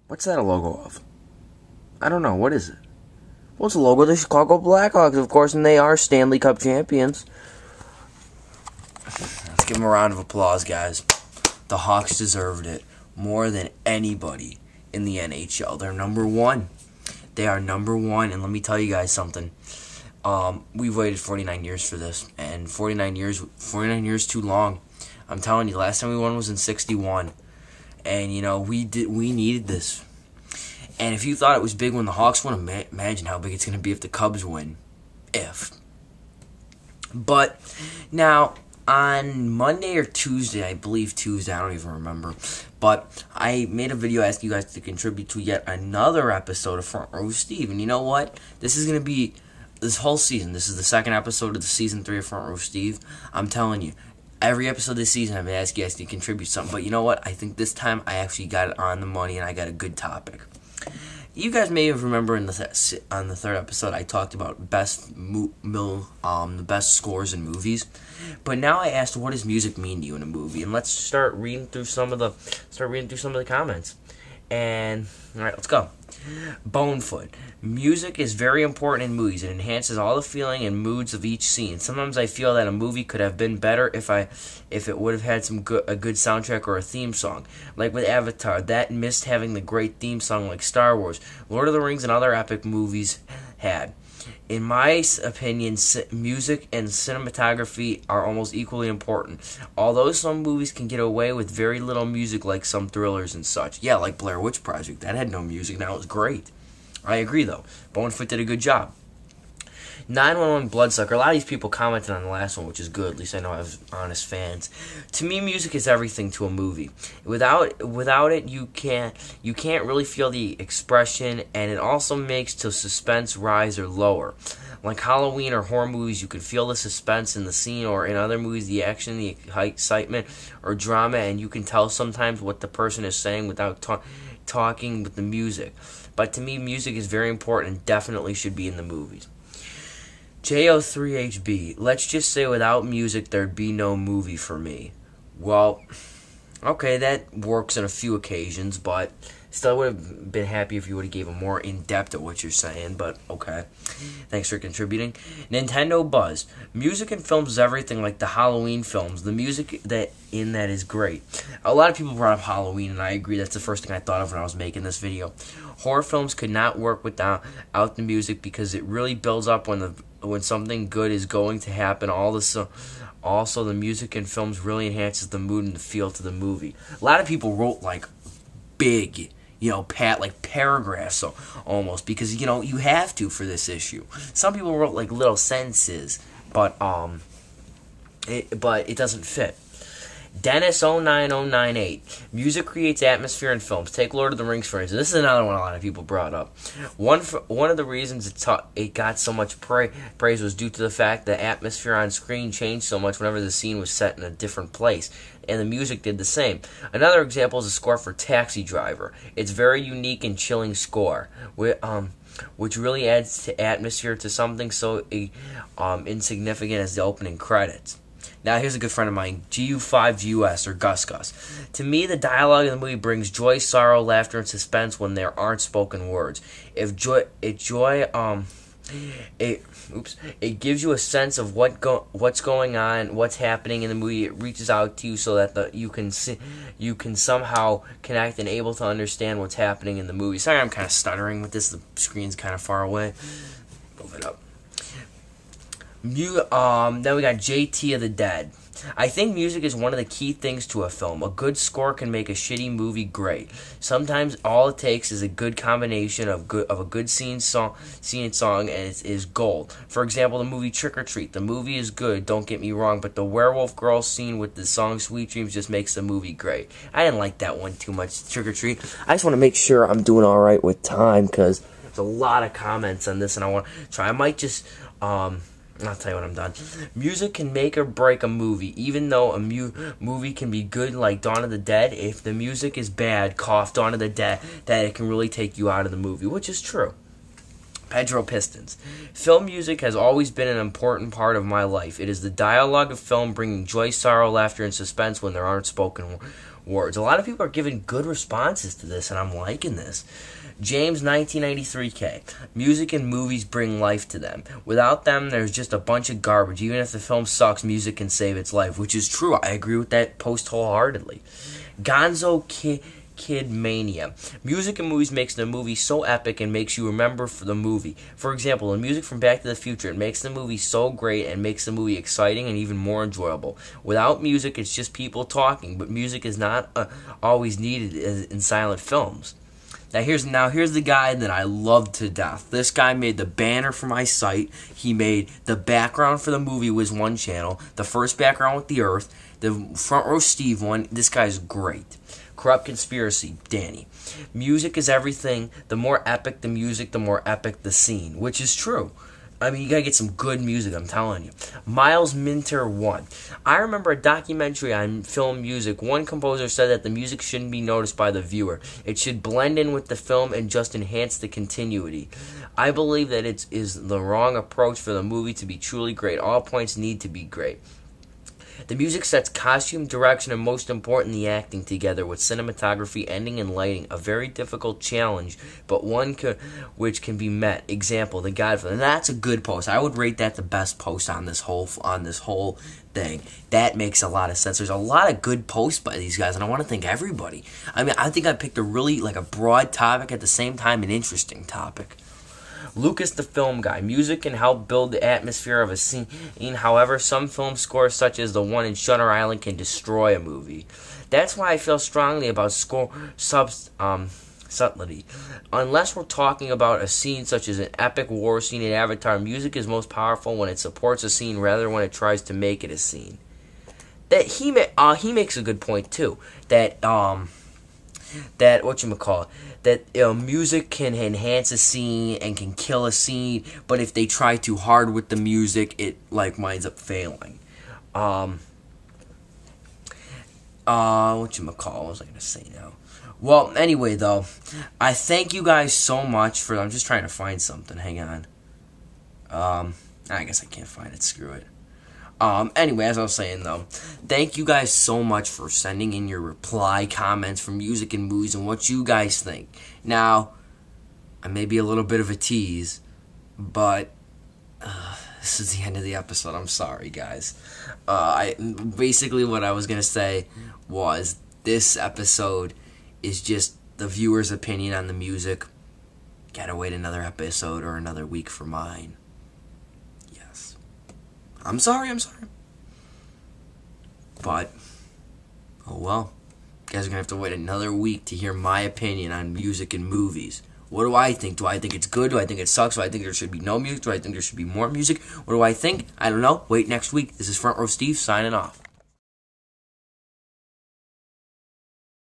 What's that a logo of? I don't know. What is it? Well, it's a logo of the Chicago Blackhawks, of course, and they are Stanley Cup champions. Let's give them a round of applause, guys. The Hawks deserved it more than anybody in the NHL. They're number one. They are number one, and let me tell you guys something. We've waited 49 years for this, and 49 years too long. I'm telling you, last time we won was in '61, and we needed this. And if you thought it was big when the Hawks won, imagine how big it's going to be if the Cubs win. But now on Monday or Tuesday, I believe Tuesday, I don't even remember, but I made a video asking you guys to contribute to yet another episode of Front Row Steve. And you know what? This is going to be this whole season. This is the second episode of the season 3 of Front Row Steve. I'm telling you, every episode this season, I'm going to ask you guys to contribute something. But you know what? I think this time I actually got it on the money, and I got a good topic. You guys may have remembered on the third episode I talked about the best scores in movies, but now I asked, what does music mean to you in a movie? And let's start reading through some of the comments. And all right, let's go. Bonefoot. Music is very important in movies. It enhances all the feeling and moods of each scene. Sometimes I feel that a movie could have been better if it would have had a good soundtrack or a theme song. Like with Avatar, that missed having the great theme song like Star Wars, Lord of the Rings, and other epic movies had. In my opinion, music and cinematography are almost equally important. Although some movies can get away with very little music, like some thrillers and such. Yeah, like Blair Witch Project. That had no music. Now it was great. I agree, though. Bonefoot did a good job. 911 Bloodsucker. A lot of these people commented on the last one, which is good. At least I know I have honest fans. To me, music is everything to a movie. Without it, you can't really feel the expression, and it also makes the suspense rise or lower. Like Halloween or horror movies, you can feel the suspense in the scene, or in other movies, the action, the excitement, or drama, and you can tell sometimes what the person is saying without talking with the music. But to me, music is very important and definitely should be in the movies. JO3HB, let's just say without music, there'd be no movie for me. Well, okay, that works on a few occasions, but still would have been happy if you would have gave a more in-depth at what you're saying, but okay. Thanks for contributing. Nintendo Buzz, music in films is everything, like the Halloween films. The music that is great. A lot of people brought up Halloween, and I agree, that's the first thing I thought of when I was making this video. Horror films could not work without the music because it really builds up when something good is going to happen. Also, the music in films really enhances the mood and the feel to the movie. A lot of people wrote like big, like paragraphs almost, because you have to for this issue. Some people wrote like little sentences, but it doesn't fit. Dennis09098. Music creates atmosphere in films. Take Lord of the Rings, for instance. This is another one a lot of people brought up. One of the reasons it got so much praise was due to the fact the atmosphere on screen changed so much whenever the scene was set in a different place, and the music did the same. Another example is the score for Taxi Driver. It's very unique and chilling score, which really adds to atmosphere to something so insignificant as the opening credits. Now, here's a good friend of mine, GU5GUS, or Gus Gus. To me, the dialogue in the movie brings joy, sorrow, laughter, and suspense when there aren't spoken words. It gives you a sense of what's going on, what's happening in the movie. It reaches out to you so that you can somehow connect and able to understand what's happening in the movie. Sorry, I'm kind of stuttering with this. The screen's kind of far away. Move it up. Then we got JT of the Dead. I think music is one of the key things to a film. A good score can make a shitty movie great. Sometimes all it takes is a good combination of a good scene and song, and it is gold. For example, the movie Trick or Treat. The movie is good, don't get me wrong, but the werewolf girl scene with the song Sweet Dreams just makes the movie great. I didn't like that one too much, Trick or Treat. I just want to make sure I'm doing all right with time, because there's a lot of comments on this, and I want to try. I might just I'll tell you when I'm done. Music can make or break a movie. Even though a movie can be good, like Dawn of the Dead, if the music is bad, cough Dawn of the Dead, that it can really take you out of the movie, which is true. Pedro Pistons. Film music has always been an important part of my life. It is the dialogue of film, bringing joy, sorrow, laughter, and suspense when there aren't spoken words. A lot of people are giving good responses to this, and I'm liking this. James 1993K. Music and movies bring life to them. Without them, there's just a bunch of garbage. Even if the film sucks, music can save its life, which is true. I agree with that post wholeheartedly. Gonzo Kid Mania. Music in movies makes the movie so epic and makes you remember for the movie. For example, the music from Back to the Future, it makes the movie so great and makes the movie exciting and even more enjoyable. Without music, it's just people talking, but music is not always needed in silent films. Now here's the guy that I love to death. This guy made the banner for my site. He made the background for the movie was one channel. The first background with the Earth. The Front Row Steve one. This guy's great. Corrupt Conspiracy, Danny. Music is everything. The more epic the music, the more epic the scene, which is true. I mean, you gotta get some good music, I'm telling you. Miles Minter 1. I remember a documentary on film music. One composer said that the music shouldn't be noticed by the viewer. It should blend in with the film and just enhance the continuity. I believe that it is the wrong approach for the movie to be truly great. All points need to be great. The music sets costume, direction, and most important, the acting together with cinematography, ending, and lighting. A very difficult challenge, but one which can be met. Example, The Godfather. And that's a good post. I would rate that the best post on this whole thing. That makes a lot of sense. There's a lot of good posts by these guys, and I want to thank everybody. I mean, I think I picked a really a broad topic at the same time an interesting topic. Lucas the Film Guy. Music can help build the atmosphere of a scene. However, some film scores, such as the one in Shutter Island, can destroy a movie. That's why I feel strongly about score subtlety. Unless we're talking about a scene such as an epic war scene in Avatar, music is most powerful when it supports a scene rather than when it tries to make it a scene. That he makes a good point too. That music can enhance a scene and can kill a scene, but if they try too hard with the music, it winds up failing. What was I gonna say now? Well, anyway though, I thank you guys so much for. I'm just trying to find something. Hang on. I guess I can't find it. Screw it. Anyway, as I was saying though, thank you guys so much for sending in your reply comments for music and movies and what you guys think. Now, I may be a little bit of a tease, but this is the end of the episode. I'm sorry, guys. Basically what I was gonna say was this episode is just the viewer's opinion on the music. Gotta wait another episode or another week for mine. I'm sorry. But, oh well. You guys are going to have to wait another week to hear my opinion on music and movies. What do I think? Do I think it's good? Do I think it sucks? Do I think there should be no music? Do I think there should be more music? What do I think? I don't know. Wait next week. This is Front Row Steve signing off.